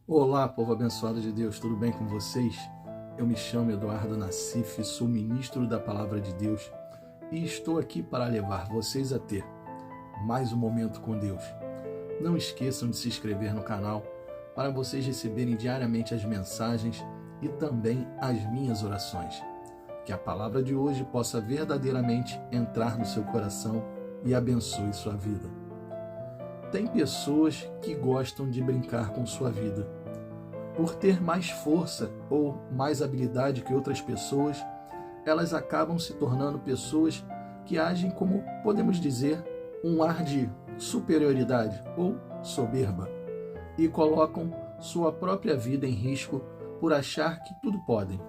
Olá, povo abençoado de Deus, tudo bem com vocês? Eu me chamo Eduardo Nassif, sou ministro da Palavra de Deus e estou aqui para levar vocês a ter mais um momento com Deus. Não esqueçam de se inscrever no canal para vocês receberem diariamente as mensagens e também as minhas orações. Que a palavra de hoje possa verdadeiramente entrar no seu coração e abençoe sua vida. Tem pessoas que gostam de brincar com sua vida. Por ter mais força ou mais habilidade que outras pessoas, elas acabam se tornando pessoas que agem como, podemos dizer, um ar de superioridade ou soberba e colocam sua própria vida em risco por achar que tudo podem.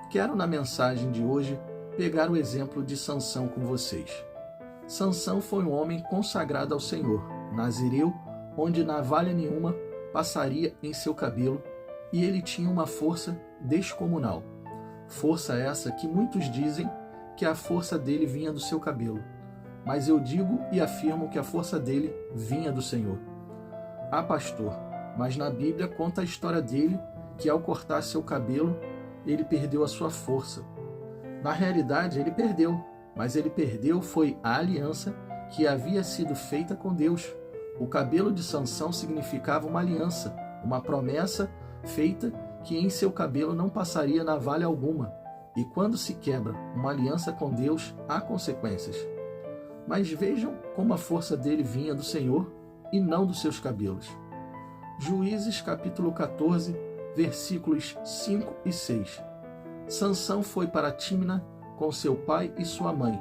Quero, na mensagem de hoje, pegar o exemplo de Sansão com vocês. Sansão foi um homem consagrado ao Senhor, nazireu, onde navalha nenhuma passaria em seu cabelo, e ele tinha uma força descomunal. Força essa que muitos dizem que a força dele vinha do seu cabelo, mas eu digo e afirmo que a força dele vinha do Senhor. Ah, pastor, mas na Bíblia conta a história dele que ao cortar seu cabelo, ele perdeu a sua força. Na realidade, ele perdeu, mas ele perdeu foi a aliança que havia sido feita com Deus. O cabelo de Sansão significava uma aliança, uma promessa feita que em seu cabelo não passaria navalha alguma. E quando se quebra uma aliança com Deus, há consequências. Mas vejam como a força dele vinha do Senhor e não dos seus cabelos. Juízes capítulo 14, versículos 5 e 6. Sansão foi para Tímina com seu pai e sua mãe.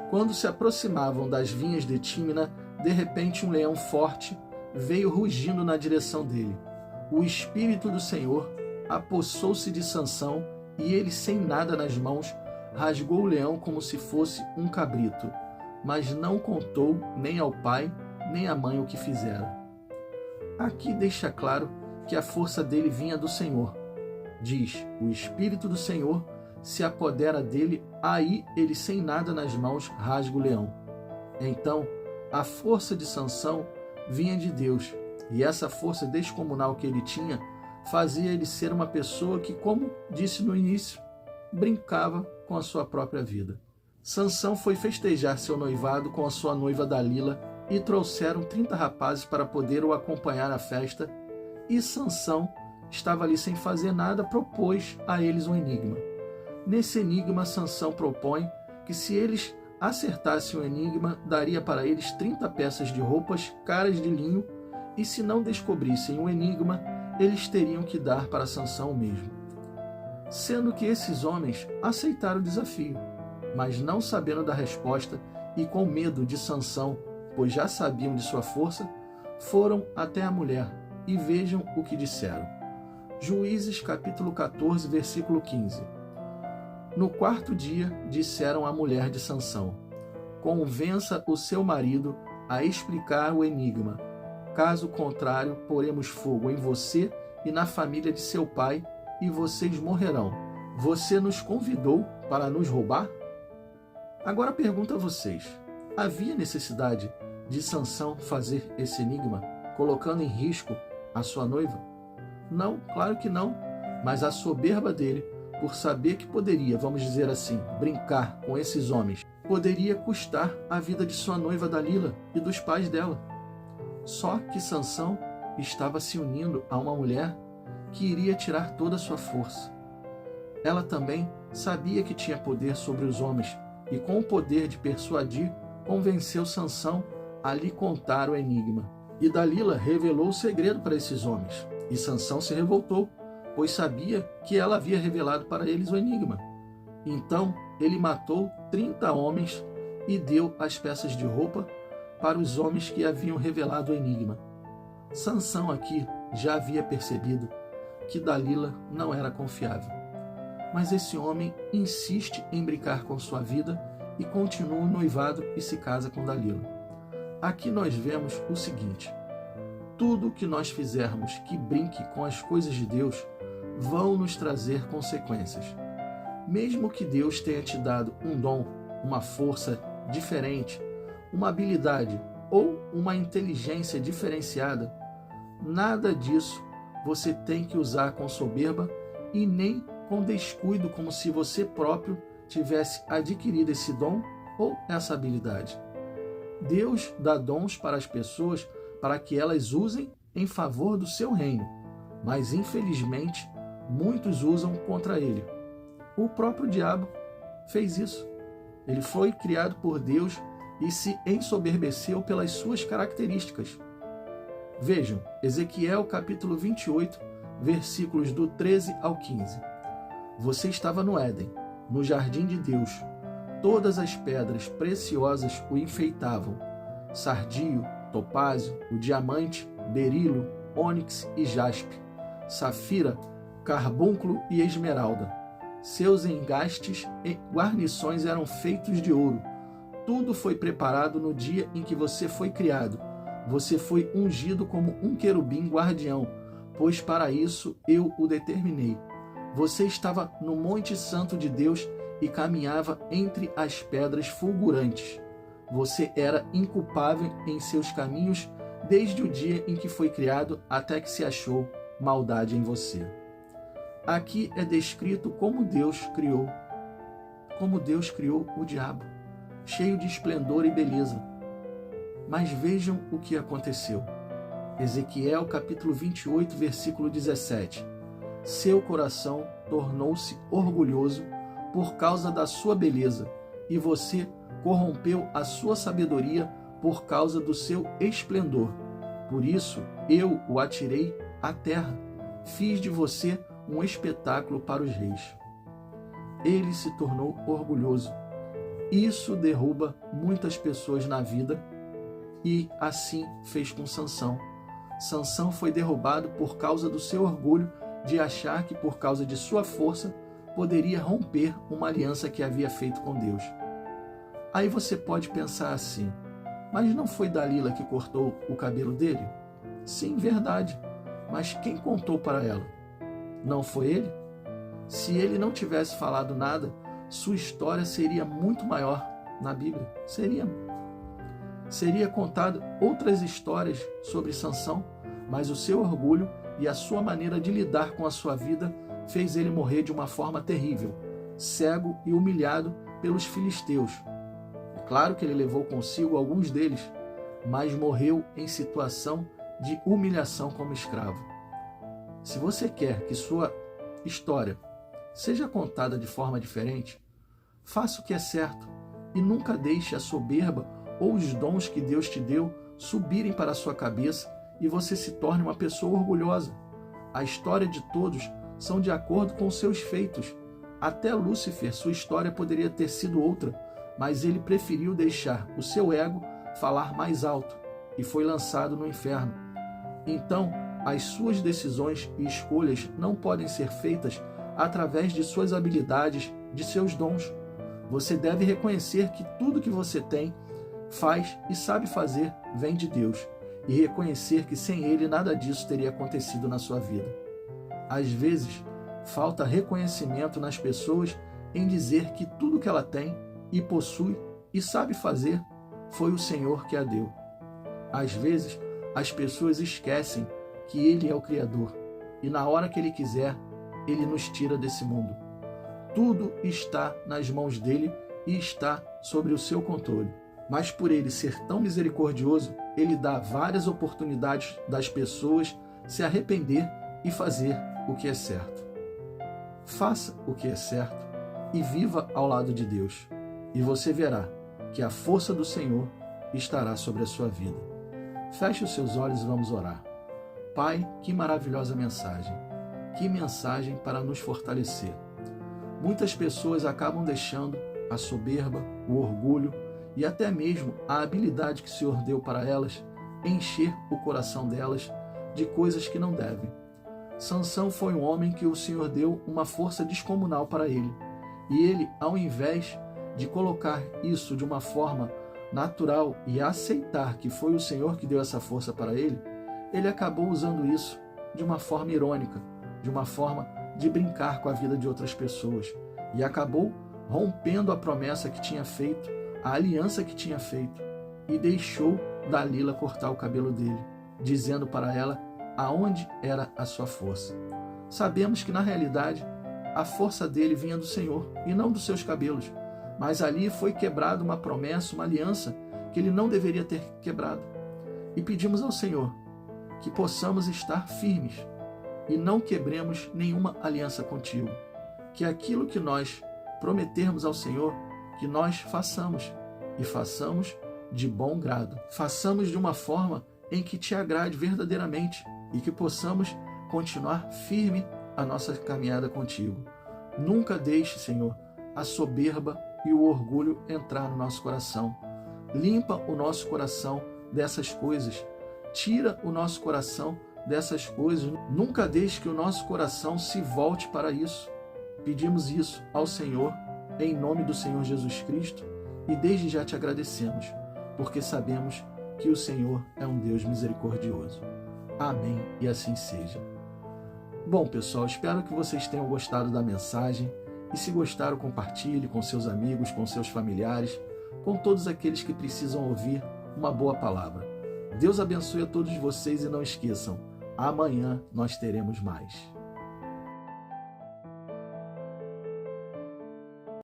Quando se aproximavam das vinhas de Tímina, de repente um leão forte veio rugindo na direção dele. O Espírito do Senhor apossou-se de Sansão e ele, sem nada nas mãos, rasgou o leão como se fosse um cabrito, mas não contou nem ao pai nem à mãe o que fizera. Aqui deixa claro que a força dele vinha do Senhor. Diz, o Espírito do Senhor se apodera dele, aí ele, sem nada nas mãos, rasga o leão. Então, a força de Sansão vinha de Deus, e essa força descomunal que ele tinha fazia ele ser uma pessoa que, como disse no início, brincava com a sua própria vida. Sansão foi festejar seu noivado com a sua noiva Dalila e trouxeram 30 rapazes para poder o acompanhar à festa, e Sansão estava ali sem fazer nada, propôs a eles um enigma. Nesse enigma, Sansão propõe que se eles acertassem o enigma, daria para eles 30 peças de roupas caras de linho, e se não descobrissem o enigma, eles teriam que dar para Sansão o mesmo. Sendo que esses homens aceitaram o desafio, mas não sabendo da resposta e com medo de Sansão, pois já sabiam de sua força, foram até a mulher e vejam o que disseram. Juízes capítulo 14, versículo 15. No quarto dia, disseram à mulher de Sansão: convença o seu marido a explicar o enigma. Caso contrário, poremos fogo em você e na família de seu pai, e vocês morrerão. Você nos convidou para nos roubar? Agora pergunto a vocês: havia necessidade de Sansão fazer esse enigma, colocando em risco a sua noiva? Não, claro que não, mas a soberba dele, por saber que poderia, vamos dizer assim, brincar com esses homens, poderia custar a vida de sua noiva Dalila e dos pais dela. Só que Sansão estava se unindo a uma mulher que iria tirar toda a sua força. Ela também sabia que tinha poder sobre os homens e, com o poder de persuadir, convenceu Sansão a lhe contar o enigma. E Dalila revelou o segredo para esses homens, e Sansão se revoltou, pois sabia que ela havia revelado para eles o enigma. Então ele matou 30 homens e deu as peças de roupa para os homens que haviam revelado o enigma. Sansão aqui já havia percebido que Dalila não era confiável. Mas esse homem insiste em brincar com sua vida e continua o noivado e se casa com Dalila. Aqui nós vemos o seguinte: tudo que nós fizermos que brinque com as coisas de Deus vão nos trazer consequências. Mesmo que Deus tenha te dado um dom, uma força diferente, uma habilidade ou uma inteligência diferenciada, nada disso você tem que usar com soberba e nem com descuido, como se você próprio tivesse adquirido esse dom ou essa habilidade. Deus dá dons para as pessoas para que elas usem em favor do seu reino, mas infelizmente muitos usam contra ele. O próprio diabo fez isso. Ele foi criado por Deus e se ensoberbeceu pelas suas características. Vejam, Ezequiel capítulo 28, versículos do 13 ao 15. Você estava no Éden, no jardim de Deus. Todas as pedras preciosas o enfeitavam: sardio, topázio, o diamante, berilo, ônix e jaspe, safira, carbúnculo e esmeralda. Seus engastes e guarnições eram feitos de ouro. Tudo foi preparado no dia em que você foi criado. Você foi ungido como um querubim guardião, pois para isso eu o determinei. Você estava no Monte Santo de Deus e caminhava entre as pedras fulgurantes. Você era inculpável em seus caminhos desde o dia em que foi criado até que se achou maldade em você. Aqui é descrito como Deus criou o diabo, cheio de esplendor e beleza. Mas vejam o que aconteceu. Ezequiel capítulo 28, versículo 17. Seu coração tornou-se orgulhoso por causa da sua beleza, e você corrompeu a sua sabedoria por causa do seu esplendor. Por isso eu o atirei à terra, fiz de você um espetáculo para os reis. Ele se tornou orgulhoso. Isso derruba muitas pessoas na vida, e assim fez com Sansão. Sansão foi derrubado por causa do seu orgulho de achar que por causa de sua força poderia romper uma aliança que havia feito com Deus. Aí você pode pensar assim: mas não foi Dalila que cortou o cabelo dele? Sim, verdade. Mas quem contou para ela? Não foi ele? Se ele não tivesse falado nada, sua história seria muito maior na Bíblia. Seria contado outras histórias sobre Sansão, mas o seu orgulho e a sua maneira de lidar com a sua vida fez ele morrer de uma forma terrível, cego e humilhado pelos filisteus. É claro que ele levou consigo alguns deles, mas morreu em situação de humilhação como escravo. Se você quer que sua história seja contada de forma diferente, faça o que é certo e nunca deixe a soberba ou os dons que Deus te deu subirem para a sua cabeça e você se torne uma pessoa orgulhosa. A história de todos são de acordo com seus feitos. Até Lúcifer, sua história poderia ter sido outra, mas ele preferiu deixar o seu ego falar mais alto e foi lançado no inferno. Então, as suas decisões e escolhas não podem ser feitas através de suas habilidades, de seus dons. Você deve reconhecer que tudo que você tem, faz e sabe fazer vem de Deus, e reconhecer que sem Ele nada disso teria acontecido na sua vida. Às vezes, falta reconhecimento nas pessoas em dizer que tudo que ela tem e possui e sabe fazer foi o Senhor que a deu. Às vezes, as pessoas esquecem que Ele é o Criador e na hora que Ele quiser, Ele nos tira desse mundo. Tudo está nas mãos dEle e está sobre o seu controle. Mas por Ele ser tão misericordioso, Ele dá várias oportunidades das pessoas se arrepender e fazer o que é certo. Faça o que é certo e viva ao lado de Deus, e você verá que a força do Senhor estará sobre a sua vida. Feche os seus olhos e vamos orar. Pai, que maravilhosa mensagem! Que mensagem para nos fortalecer. Muitas pessoas acabam deixando a soberba, o orgulho e até mesmo a habilidade que o Senhor deu para elas encher o coração delas de coisas que não devem. Sansão foi um homem que o Senhor deu uma força descomunal para ele. E ele, ao invés de colocar isso de uma forma natural e aceitar que foi o Senhor que deu essa força para ele, ele acabou usando isso de uma forma irônica, de uma forma de brincar com a vida de outras pessoas. E acabou rompendo a promessa que tinha feito, a aliança que tinha feito, e deixou Dalila cortar o cabelo dele, dizendo para ela aonde era a sua força. Sabemos que, na realidade, a força dele vinha do Senhor e não dos seus cabelos, mas ali foi quebrada uma promessa, uma aliança que ele não deveria ter quebrado. E pedimos ao Senhor que possamos estar firmes e não quebremos nenhuma aliança contigo. Que aquilo que nós prometermos ao Senhor, que nós façamos, e façamos de bom grado. Façamos de uma forma em que te agrade verdadeiramente e que possamos continuar firme a nossa caminhada contigo. Nunca deixe, Senhor, a soberba e o orgulho entrar no nosso coração. Limpa o nosso coração dessas coisas. Tira o nosso coração dessas coisas. Nunca deixe que o nosso coração se volte para isso. Pedimos isso ao Senhor, em nome do Senhor Jesus Cristo, e desde já te agradecemos, porque sabemos que o Senhor é um Deus misericordioso. Amém, e assim seja. Bom, pessoal, espero que vocês tenham gostado da mensagem, e se gostaram, compartilhe com seus amigos, com seus familiares, com todos aqueles que precisam ouvir uma boa palavra. Deus abençoe a todos vocês e não esqueçam, amanhã nós teremos mais.